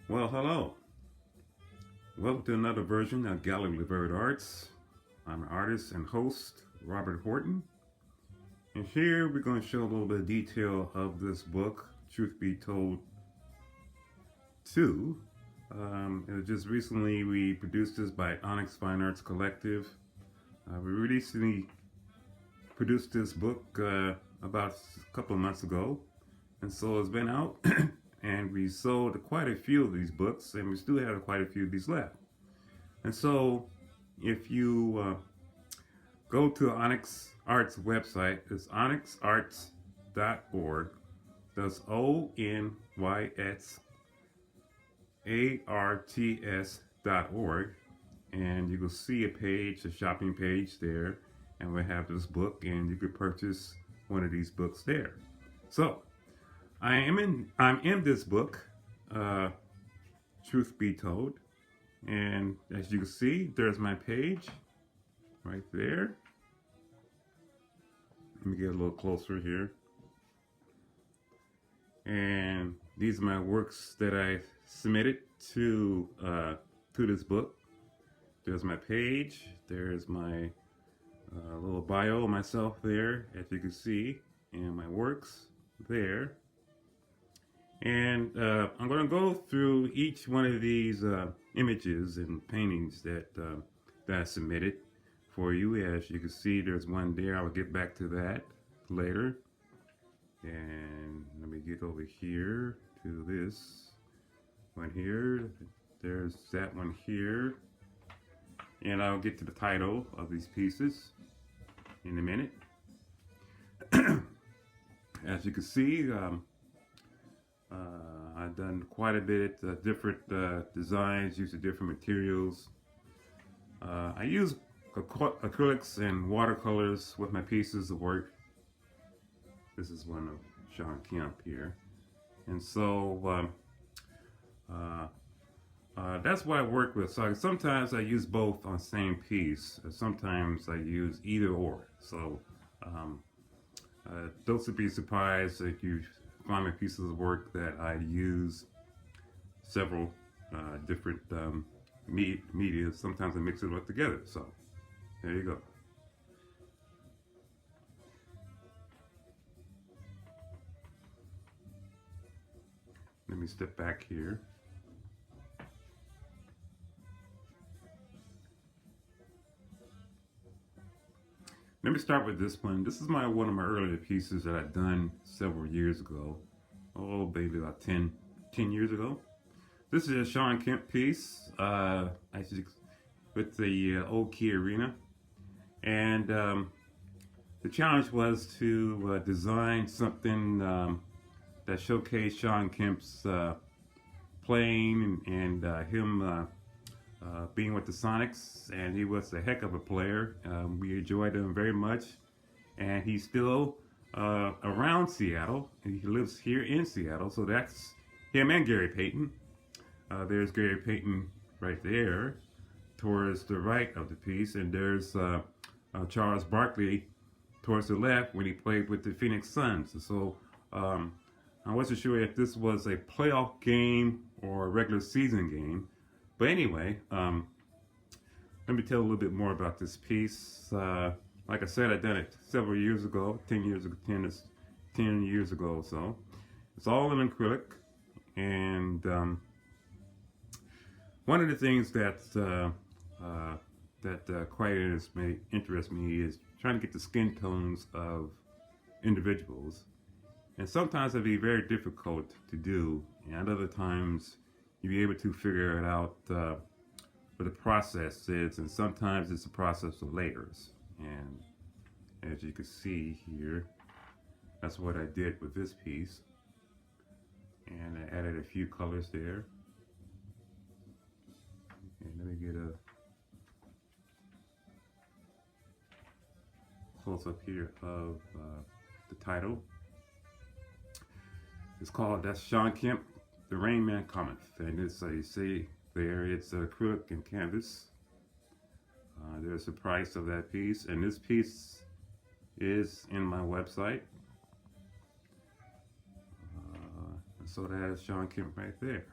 Well, hello. Welcome to another version of Gallery LaVerde Arts. I'm an artist and host, Robert Horton. And here we're going to show a little bit of detail of this book, Truth Be Told 2. It was just recently we produced this by Onyx Fine Arts Collective. We recently produced this book about a couple of months ago. And so it's been out and we sold quite a few of these books, and we still have quite a few of these left. And so if you go to Onyx Arts website, it's onyxarts.org. That's ONYXARTS.org. And you will see a page, a shopping page there, and we have this book, and you could purchase one of these books there. So I'm in this book, Truth Be Told, and as you can see, there's my page right there. Let me get a little closer here. And these are my works that I submitted to this book. There's my page. There's my little bio of myself there, as you can see, and my works there. And I'm going to go through each one of these images and paintings that I submitted for you. As you can see, there's one there. I'll get back to that later. And let me get over here to this one here. There's that one here. And I'll get to the title of these pieces in a minute. As you can see, I've done quite a bit of different designs, using different materials. I use acrylics and watercolors with my pieces of work. This is one of Sean Kemp here. And so that's what I work with. So sometimes I use both on the same piece. Sometimes I use either or. So don't be surprised if you find my pieces of work that I use several different media. Sometimes I mix it all together. So there you go. Let me step back here. Let me start with this one. This is one of my earlier pieces that I've done several years ago. Oh, maybe about 10 years ago. This is a Sean Kemp piece, with the Old Key Arena. And the challenge was to design something that showcased Sean Kemp's playing and him being with the Sonics, and he was a heck of a player. We enjoyed him very much, and he's still around Seattle, and he lives here in Seattle. So that's him and Gary Payton. There's Gary Payton right there towards the right of the piece, and there's Charles Barkley towards the left when he played with the Phoenix Suns. So I wasn't sure if this was a playoff game or a regular season game. But anyway, let me tell a little bit more about this piece. Like I said, I done it several years ago, 10 years ago or so. It's all in acrylic. And one of the things that quite interests me is trying to get the skin tones of individuals. And sometimes it'd be very difficult to do, and other times you'll be able to figure it out what the process is, and sometimes it's a process of layers. And as you can see here, that's what I did with this piece. And I added a few colors there. And let me get a close-up here of the title. It's called, that's Sean Kemp, The Rain Man Cometh. And it's, you see there, it's acrylic and canvas. There's the price of that piece. And this piece is in my website. So that is Sean Kemp right there.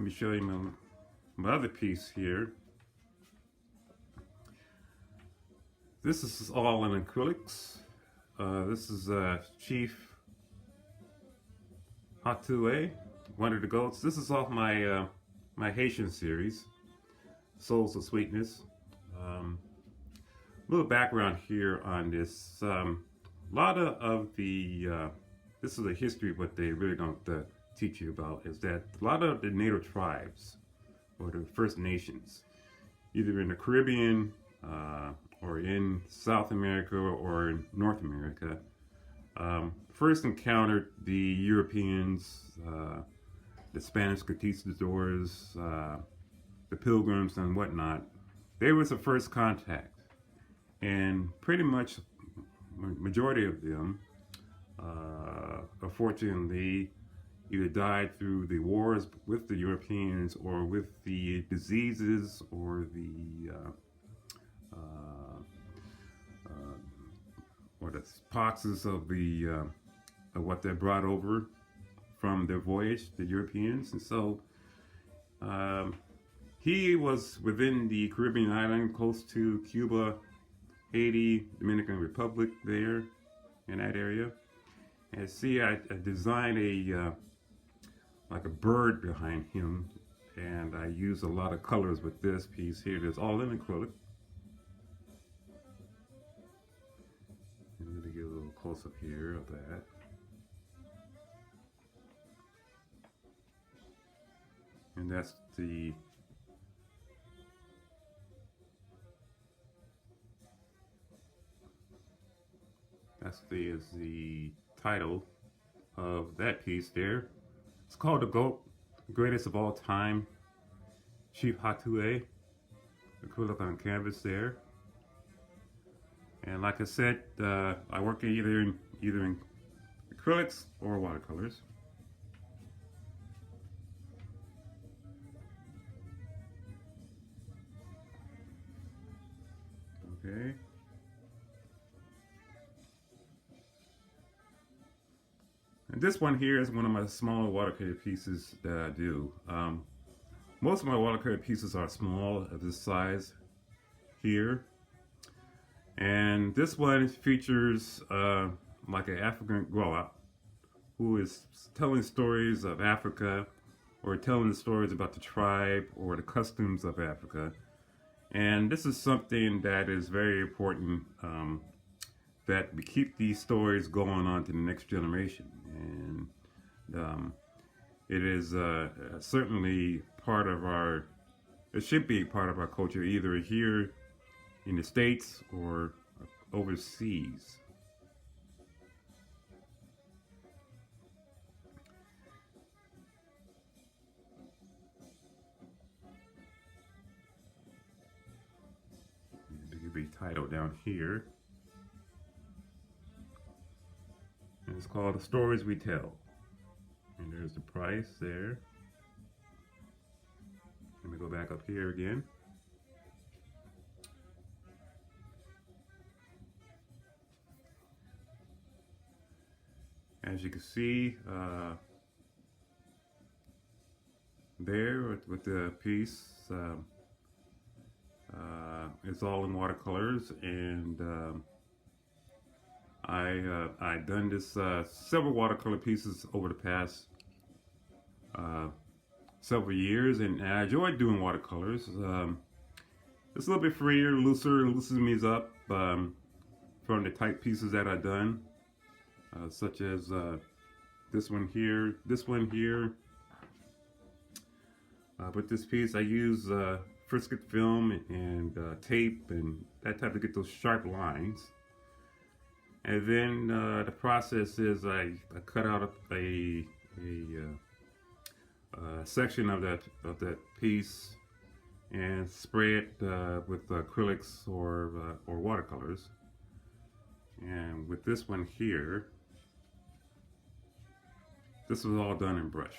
let me show you my other piece here. This is all in acrylics. This is Chief Hatue, one of the goats. This is off my my Haitian series, Souls of Sweetness. Little background here on this. A lot of the this is a history of what they really don't teach you about, is that a lot of the native tribes or the First Nations, either in the Caribbean or in South America or in North America, first encountered the Europeans, the Spanish conquistadors, the Pilgrims and whatnot. They was the first contact, and pretty much majority of them, unfortunately, either died through the wars with the Europeans or with the diseases or the poxes of the of what they brought over from their voyage, the Europeans. And so he was within the Caribbean island, close to Cuba, Haiti, Dominican Republic, there in that area. And see, I designed a like a bird behind him, and I use a lot of colors with this piece here. It's all in acrylic. I'm going to get a little close up here of that. And that's the is the title of that piece there. It's called The Goat, the Greatest of All Time, Chief Hatue, acrylic on canvas there. And like I said, I work either in acrylics or watercolors. Okay. And this one here is one of my smaller watercolor pieces that I do. Most of my watercolor pieces are small, of this size here. And this one features like an African grow-up who is telling stories of Africa, or telling the stories about the tribe or the customs of Africa. And this is something that is very important, that we keep these stories going on to the next generation. And it is certainly part of our, it should be part of our culture, either here in the States or overseas. It could be titled down here. And it's called The Stories We Tell. And there's the price there. Let me go back up here again. As you can see there with the piece, it's all in watercolors, and I done this several watercolor pieces over the past several years, and I enjoy doing watercolors. It's a little bit freer, looser, it loosens me up from the type pieces that I've done, such as this one here, With this piece, I use Frisket film and tape and that type to get those sharp lines. And then the process is I cut out a section of that piece and spray it with acrylics or watercolors. And with this one here, this was all done in brush.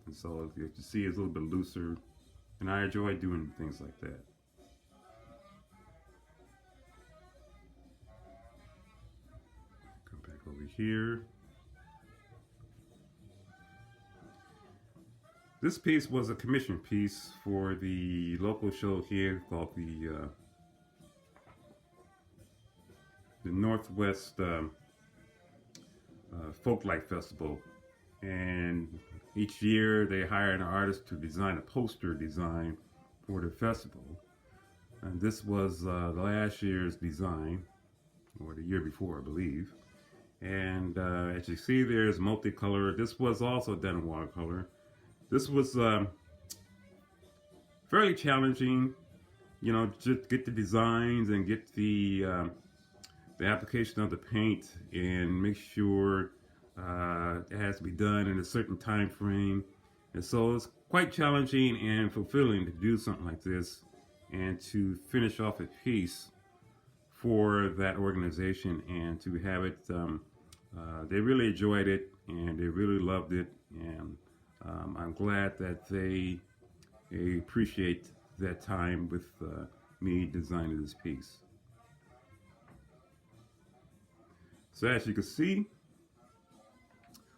And so you can see it's a little bit looser, and I enjoy doing things like that. Come back over here. This piece was a commission piece for the local show here called the Northwest Folklight Festival, and each year they hire an artist to design a poster design for the festival. And this was last year's design, or the year before, I believe. And as you see, there's multicolor. This was also done in watercolor. This was fairly challenging, you know, just get the designs and get the application of the paint and make sure it has to be done in a certain time frame. And so it's quite challenging and fulfilling to do something like this and to finish off a piece for that organization and to have it, they really enjoyed it and they really loved it, and I'm glad that they appreciate that time with me designing this piece. So as you can see,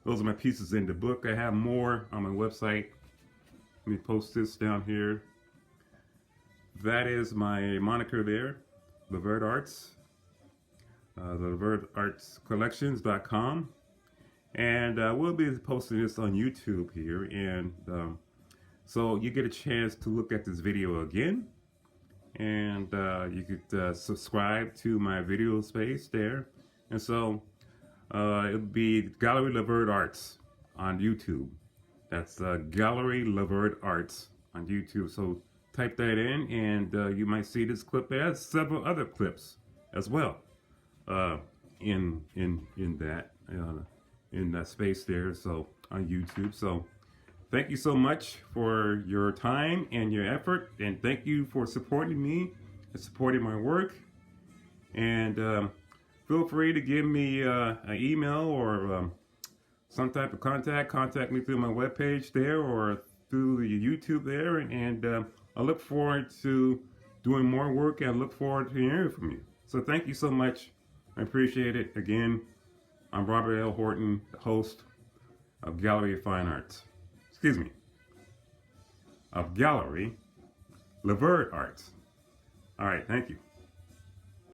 those are my pieces in the book. I have more on my website. Let me post this down here. That is my moniker there, LaVerde Arts, the LaVerde Arts Collections.com. And we'll be posting this on YouTube here. And so you get a chance to look at this video again. And you could subscribe to my video space there. And so it'll be Gallery LaVerde Arts on YouTube. That's Gallery LaVerde Arts on YouTube. So type that in and you might see this clip. There's several other clips as well in that space there, so on YouTube. So thank you so much for your time and your effort, and thank you for supporting me and supporting my work. And feel free to give me an email or some type of contact me through my webpage there or through the YouTube there, and I look forward to doing more work and I look forward to hearing from you. So thank you so much. I appreciate it. Again, I'm Robert L. Horton, the host of Gallery of Fine Arts. Excuse me. Of Gallery LaVerde Arts. All right, thank you.